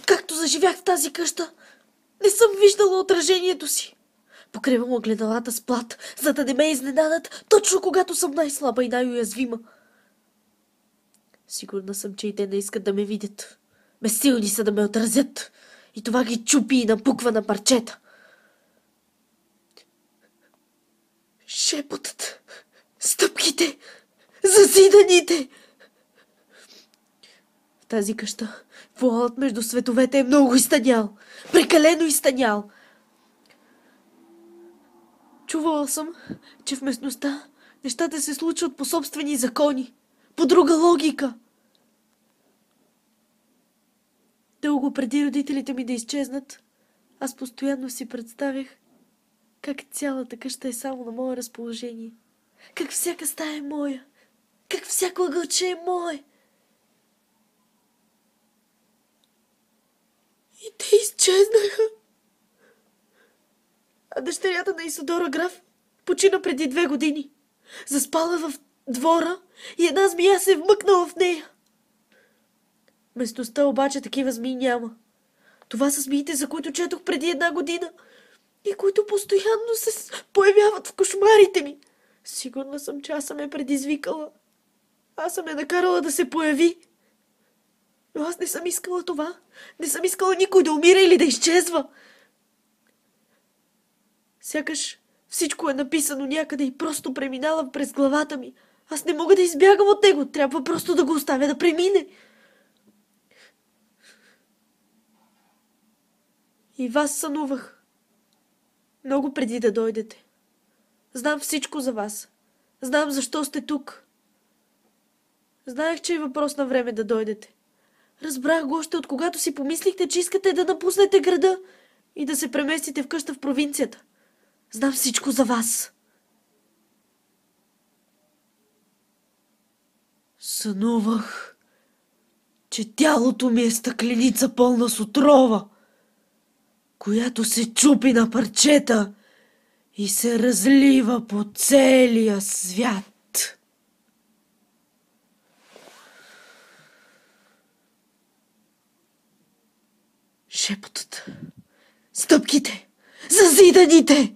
Откакто заживях в тази къща, не съм виждала отражението си. Покривам огледалата с плат, за да не ме изненадат, точно когато съм най-слаба и най-уязвима. Сигурна съм, че и те не искат да ме видят. Безсилни са да ме отразят. И това ги чупи и напуква на парчета. Шепотът, стъпките, зазиданите. В тази къща вуалът между световете е много изтънял. Прекалено изтънял. Чувала съм, че в местността нещата се случват по собствени закони, по друга логика. Дълго преди родителите ми да изчезнат, аз постоянно си представях как цялата къща е само на мое разположение. Как всяка стая е моя. Как всяко ъгълче е мое. И те изчезнаха. А дъщерята на Исодора Граф почина преди 2 години. Заспала в двора и една змия се е вмъкнала в нея. В местността обаче такива змии няма. Това са змиите, за които четох преди 1 година и които постоянно се появяват в кошмарите ми. Сигурна съм, че аз съм я предизвикала. Аз съм я накарала да се появи. Но аз не съм искала това. Не съм искала никой да умира или да изчезва. Сякаш всичко е написано някъде и просто преминава през главата ми. Аз не мога да избягам от него. Трябва просто да го оставя да премине. И вас сънувах. Много преди да дойдете. Знам всичко за вас. Знам защо сте тук. Знаех, че е въпрос на време да дойдете. Разбрах го още от когато си помислихте, че искате да напуснете града и да се преместите в къща в провинцията. Знам всичко за вас. Сънувах, че тялото ми е стъкленица пълна с отрова, която се чупи на парчета и се разлива по целия свят. Шепотът, стъпките, зазиданите.